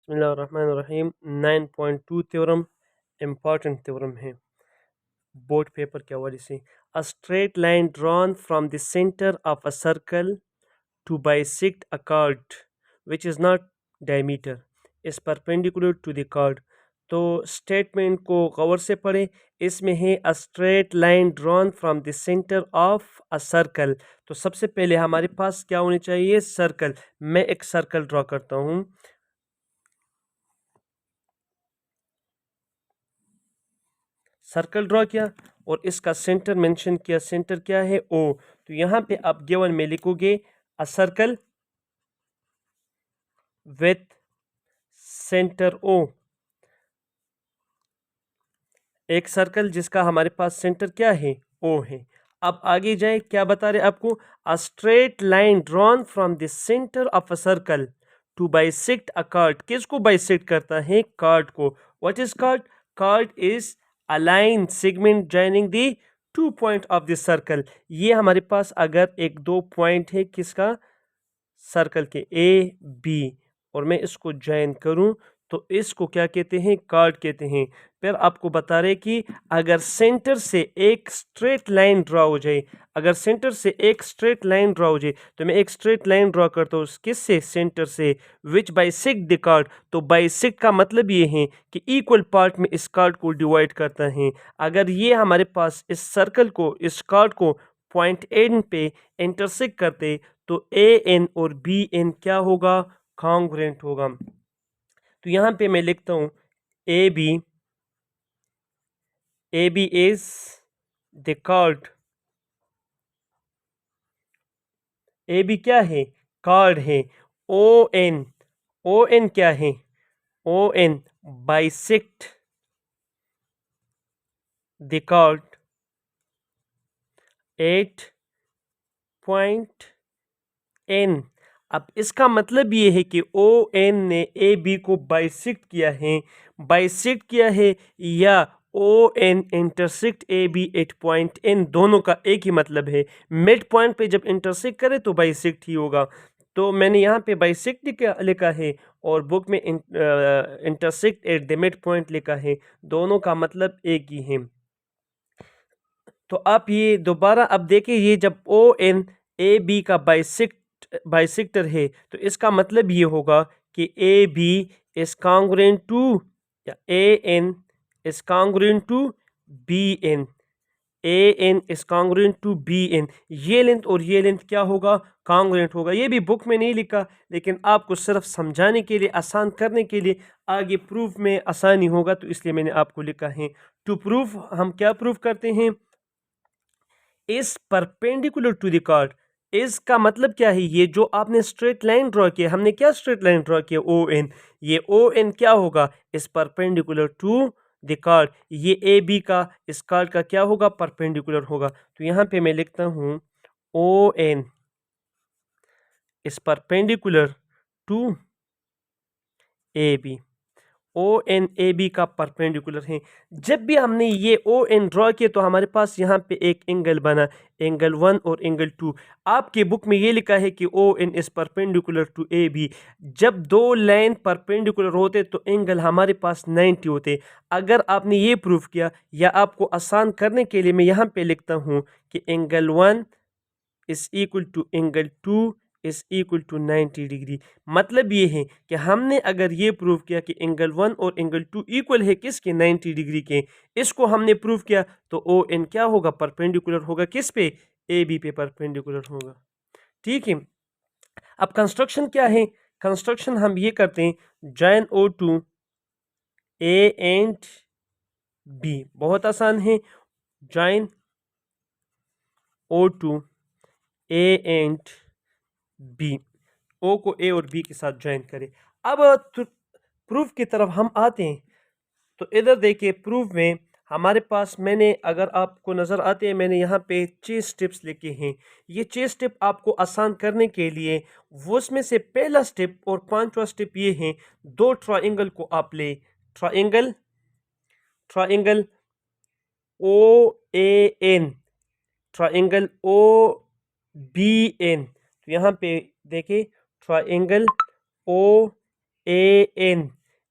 बिस्मिल्लाहिर्रहमानिर्रहीम 9.2 theorem important theorem है board paper के हवाले से। A straight line drawn from the centre of a circle to bisect a chord which is not diameter is perpendicular to the chord. तो statement को गौर से पढ़े। इसमें है a straight line drawn from the centre of a circle. तो सबसे पहले हमारे पास क्या होनी चाहिए? सर्कल। मैं एक सर्कल ड्रॉ करता हूँ। सर्कल ड्रॉ किया और इसका सेंटर मेंशन किया। सेंटर क्या है? ओ। तो यहाँ पे आप गिवन में लिखोगे a circle with centre O. एक सर्कल जिसका हमारे पास सेंटर क्या है? ओ है। अब आगे जाए, क्या बता रहे आपको? A straight line drawn from the centre of a circle to bisect a chord. किसको बाइसेक्ट करता है? कार्ड को। What is chord? Chord is a line segment joining the two point of the circle. ये हमारे पास अगर एक दो point है किसका? सर्कल के ए बी, और मैं इसको ज्वाइन करूं तो इसको क्या कहते हैं? कार्ड कहते हैं। फिर आपको बता रहे कि अगर सेंटर से एक स्ट्रेट लाइन ड्रॉ हो जाए, अगर सेंटर से एक स्ट्रेट लाइन ड्रॉ हो जाए, तो मैं एक स्ट्रेट लाइन ड्रॉ करता हूँ किससे? सेंटर से। विच बाइसेक्ट द कार्ड। तो बाइसेक्ट का मतलब ये है कि इक्वल पार्ट में इस कार्ड को डिवाइड करता है। अगर ये हमारे पास इस सर्कल को, इस कार्ड को पॉइंट एन पे इंटरसेक्ट करते तो ए एन और बी एन क्या होगा? कॉन्ग्रुएंट होगा। तो यहां पे मैं लिखता हूं A B is the chord. A B क्या है? कार्ड है। ओ एन, ओ एन क्या है? O N bisect the chord at point N. अब इसका मतलब ये है कि ओ एन ने ए बी को बाइसेक्ट किया है। बाइसेक्ट किया है या O N intersect A B at point N, दोनों का एक ही मतलब है। मिड पॉइंट पे जब इंटरसेक्ट करे तो बाइसेक्ट ही होगा। तो मैंने यहाँ पे बाइसेक्ट लिखा है और बुक में intersect at the mid point लिखा है। दोनों का मतलब एक ही है। तो आप ये दोबारा अब देखिए, ये जब ओ एन ए बी का बाइसेक्टर है तो इसका मतलब ये होगा कि A B is congruent to, या A N is congruent to B N. A N is congruent to B N. ये लेंथ और ये लेंथ क्या होगा? कॉन्ग्रुएंट होगा। ये भी बुक में नहीं लिखा, लेकिन आपको सिर्फ समझाने के लिए, आसान करने के लिए, आगे प्रूफ में आसानी होगा तो इसलिए मैंने आपको लिखा है। टू प्रूफ हम क्या प्रूफ करते हैं? Is perpendicular to the chord. Is का मतलब क्या है? ये जो आपने स्ट्रेट लाइन ड्रॉ किया, हमने क्या स्ट्रेट लाइन ड्रॉ किया? O N. ये ओ एन क्या होगा? Is perpendicular to the chord. ये ए बी का इस कार्ड का क्या होगा? परपेंडिकुलर होगा। तो यहां पे मैं लिखता हूं O N is perpendicular to A B. O N A B का परपेंडिकुलर है। जब भी हमने ये ओ एन ड्रॉ किया तो हमारे पास यहाँ पे एक एंगल बना, एंगल 1 और एंगल 2। आपके बुक में ये लिखा है कि O N is perpendicular to A B. जब दो लाइन परपेंडिकुलर होते तो एंगल हमारे पास 90 होते। अगर आपने ये प्रूफ किया, या आपको आसान करने के लिए मैं यहाँ पे लिखता हूँ कि angle 1 is equal to angle 2 is equal to 90 degree. मतलब ये है कि हमने अगर ये प्रूव किया कि एंगल 1 और एंगल 2 इक्वल है किसके? 90 डिग्री के। इसको हमने प्रूव किया तो ओ एन क्या होगा? परपेंडिकुलर होगा किस पे? ए बी पे परपेंडिकुलर होगा। ठीक है। अब कंस्ट्रक्शन क्या है? कंस्ट्रक्शन हम ये करते हैं, join O to A and B. बहुत आसान है। Join O to A and B. O को ए और बी के साथ ज्वाइन करें। अब प्रूफ की तरफ हम आते हैं। तो इधर देखिए, प्रूफ में हमारे पास, मैंने, अगर आपको नज़र आते हैं, मैंने यहाँ पे 6 स्टेप्स लिखे हैं। ये 6 स्टेप आपको आसान करने के लिए, वो उसमें से पहला स्टेप और पांचवा स्टेप ये हैं। दो ट्राइंगल को आप ले, triangle triangle O A N, triangle O B N. तो यहाँ पे देखिए, triangle O A N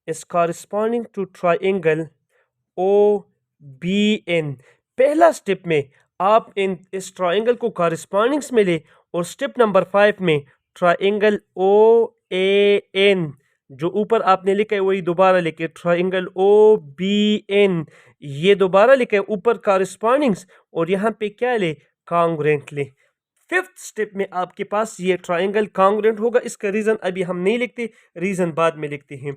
is corresponding to triangle OBN। पहला स्टेप में आप इस ट्राइंगल को कॉरेस्पॉन्डिंग्स में ले और स्टेप नंबर 5 में ट्राइंगल OAN जो ऊपर आपने लिखा है वही दोबारा लिखे, ट्राइंगल OBN ये दोबारा लिखा है ऊपर कॉरेस्पॉन्डिंग्स और यहाँ पे क्या ले, कॉन्ग्रुएंट ले। फिफ्थ स्टेप में आपके पास ये ट्राइंगल कॉन्ग्रुएंट होगा। इसका रीजन अभी हम नहीं लिखते, रीजन बाद में लिखते हैं।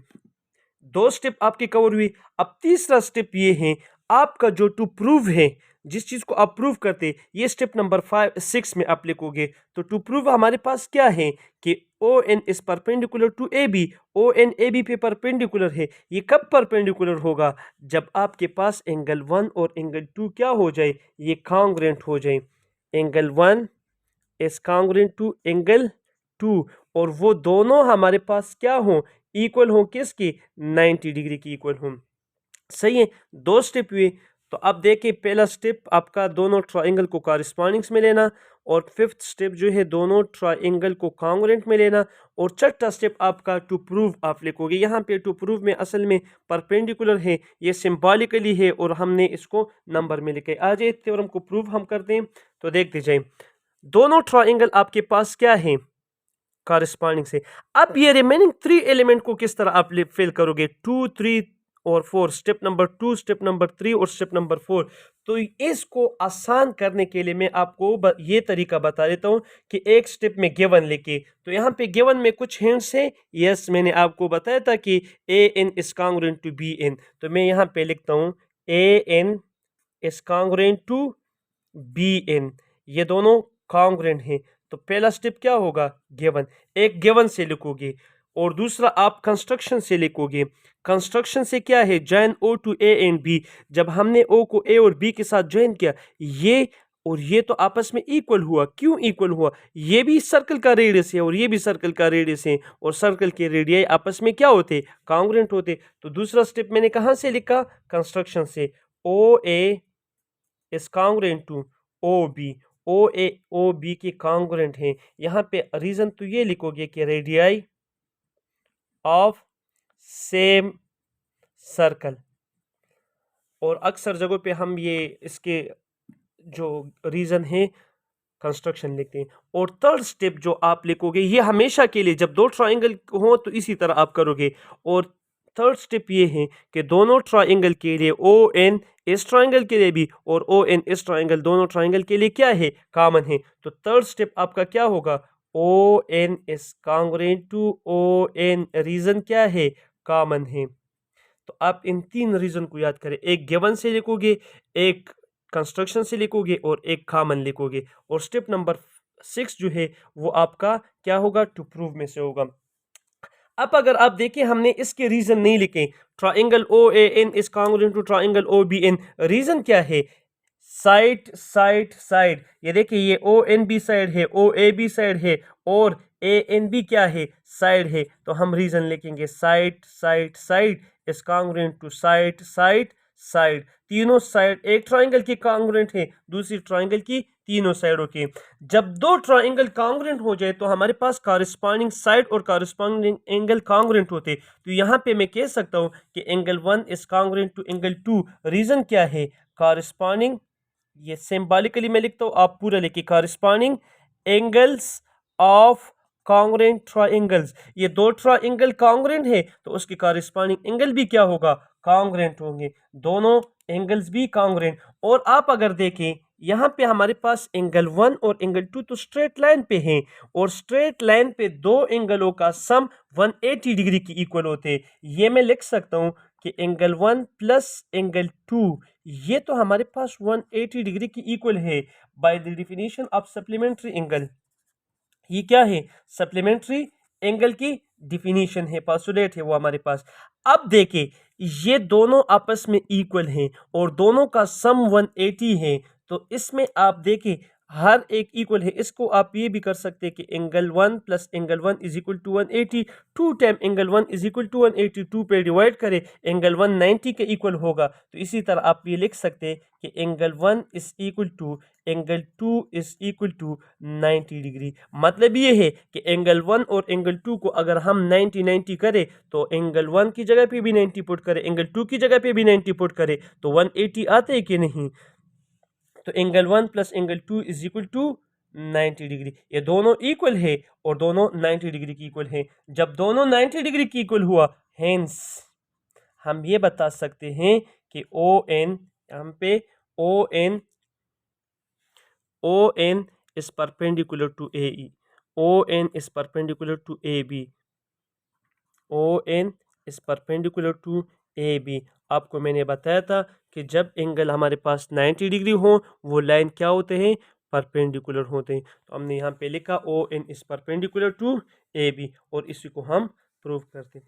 2 स्टेप आपके कवर हुई। अब तीसरा स्टेप ये है आपका जो टू प्रूव है, जिस चीज को आप प्रूव करते, ये स्टेप नंबर 6 में आप लिखोगे। तो टू प्रूव हमारे पास क्या है कि ON is perpendicular to AB, ON AB पे परपेंडिकुलर है। ये कब परपेंडिकुलर होगा, जब आपके पास एंगल 1 और एंगल 2 क्या हो जाए, ये कॉन्ग्रुएंट हो जाए। Angle 1 is congruent to angle 2 और वो दोनों हमारे पास क्या हो, इक्वल हो, किसकी, 90 डिग्री की इक्वल हो। सही है, 2 स्टेप हुए। तो अब देखिए पहला स्टेप आपका दोनों ट्राइंगल को कॉरेस्पॉन्डिंग्स में लेना और फिफ्थ स्टेप जो है दोनों ट्राइंगल को कॉन्ग्रुएंट में लेना और चौथा स्टेप आपका टू प्रूव आप लिखोगे। यहाँ पे टू प्रूव में असल में परपेंडिकुलर है, ये सिंबॉलिकली है और हमने इसको नंबर में लिखे। आज इस थ्योरम को प्रूव हम करते हैं, तो देखते जाए। दोनों ट्राइंगल आपके पास क्या है, कॉरेस्पॉन्डिंग से। अब ये रिमेनिंग 3 एलिमेंट को किस तरह आप फिल करोगे, 2, 3 और 4, स्टेप नंबर 2, स्टेप नंबर 3 और स्टेप नंबर 4। तो इसको आसान करने के लिए मैं आपको ये तरीका बता देता हूं कि एक स्टेप में गिवन लेके, तो यहाँ पे गिवन में कुछ हिंट्स है। यस, मैंने आपको बताया था कि AN is congruent to BN, तो मैं यहाँ पे लिखता हूं AN is congruent to BN, ये दोनों कॉन्ग्रुएंट हैं। तो पहला स्टेप क्या होगा, गिवन, एक गिवन से लिखोगे और दूसरा आप कंस्ट्रक्शन से लिखोगे। कंस्ट्रक्शन से क्या है, join O to A and B। जब हमने O को A और B के साथ ज्वाइन किया, ये और ये तो आपस में इक्वल हुआ। क्यों इक्वल हुआ, ये भी सर्कल का रेडियस है और ये भी सर्कल का रेडियस है और सर्कल के रेडियस आपस में क्या होते, कॉन्ग्रुएंट होते। तो दूसरा स्टेप मैंने कहां से लिखा, कंस्ट्रक्शन से। OA is congruent to OB, OA OB के कॉन्ग्रुएंट हैं। यहाँ पे रीजन तो ये लिखोगे कि रेडियाई ऑफ सेम सर्कल, और अक्सर जगहों पे हम ये इसके जो रीजन है कंस्ट्रक्शन लिखते हैं। और थर्ड स्टेप जो आप लिखोगे, ये हमेशा के लिए जब 2 ट्राइंगल हो तो इसी तरह आप करोगे। और थर्ड स्टेप ये है कि दोनों ट्राइंगल के लिए ON इस ट्राइंगल के लिए भी और ON इस ट्राइंगल, दोनों ट्राइंगल के लिए क्या है, कॉमन है। तो थर्ड स्टेप आपका क्या होगा, ON is congruent to ON, reason क्या है, कॉमन है। तो आप इन 3 रीजन को याद करें, एक गिवन से लिखोगे, एक कंस्ट्रक्शन से लिखोगे और एक कॉमन लिखोगे। और स्टेप नंबर 6 जो है वो आपका क्या होगा, टू प्रूव में से होगा। अब अगर आप देखें हमने इसके रीजन नहीं लिखे, triangle OAN is congruent to triangle OBN, reason क्या है, साइड साइड साइड। ये देखिए ये ONB साइड है, OAB साइड है और ANB क्या है, साइड है। तो हम रीजन लिखेंगे side side side is congruent to side side side. तीनों साइड एक ट्राइंगल की कॉन्ग्रुएंट है, दूसरी ट्राइंगल की तीनों साइडों की। जब 2 ट्राइंगल कॉन्ग्रुएंट हो जाए तो हमारे पास कॉरेस्पॉन्डिंग साइड और कॉरेस्पॉन्डिंग एंगल कॉन्ग्रुएंट होते। तो यहाँ पे मैं कह सकता हूँ कि angle 1 is congruent to angle 2। Reason क्या है, कॉरेस्पॉन्डिंग, ये सिंबॉलिकली मैं लिखता हूँ, आप पूरा लिखिए, corresponding angles of congruent triangles. ये 2 ट्राइंगल कॉन्ग्रुएंट है तो उसके कॉरेस्पॉन्डिंग एंगल भी क्या होगा, कॉन्ग्रुएंट होंगे, दोनों एंगल्स भी कॉन्ग्रुएंट। और आप अगर देखें यहाँ पे हमारे पास एंगल 1 और एंगल 2 तो स्ट्रेट लाइन पे हैं और स्ट्रेट लाइन पे 2 एंगलों का सम 180 डिग्री की इक्वल होते हैं। ये मैं लिख सकता हूँ कि एंगल 1 प्लस एंगल 2 ये तो हमारे पास 180 डिग्री की इक्वल है by the definition of supplementary angle. ये क्या है, सप्लीमेंट्री एंगल की डिफिनीशन है, पोस्टुलेट है वो हमारे पास। अब देखें ये दोनों आपस में इक्वल हैं और दोनों का सम 180 है। तो इसमें आप देखें हर एक इक्वल है। इसको आप ये भी कर सकते हैं कि angle 1 plus angle 1 is equal to 180, 2 time angle 1 is equal to 180, 2 पे डिवाइड करें, एंगल 1 90 के इक्वल होगा। तो इसी तरह आप ये लिख सकते हैं कि angle 1 is equal to angle 2 is equal to 90 degree. मतलब ये है कि एंगल 1 और एंगल 2 को अगर हम 90 90 करें तो एंगल 1 की जगह पे भी 90 पुट करें, एंगल 2 की जगह पे भी 90 पुट करें तो 180 आते हैं कि नहीं। तो angle 1 plus angle 2 is equal to 90 degree. ये दोनों इक्वल है और दोनों 90 डिग्री की इक्वल है। जब दोनों 90 डिग्री की इक्वल हुआ, हेंस हम ये बता सकते हैं कि ओ एन, यहाँ पे O N is perpendicular to AE, ON is perpendicular to AB, ON is perpendicular to AB। आपको मैंने बताया था कि जब एंगल हमारे पास 90 डिग्री हो वो लाइन क्या होते हैं, परपेंडिकुलर होते हैं। तो हमने यहाँ पे लिखा ON is perpendicular to AB और इसी को हम प्रूव करते हैं।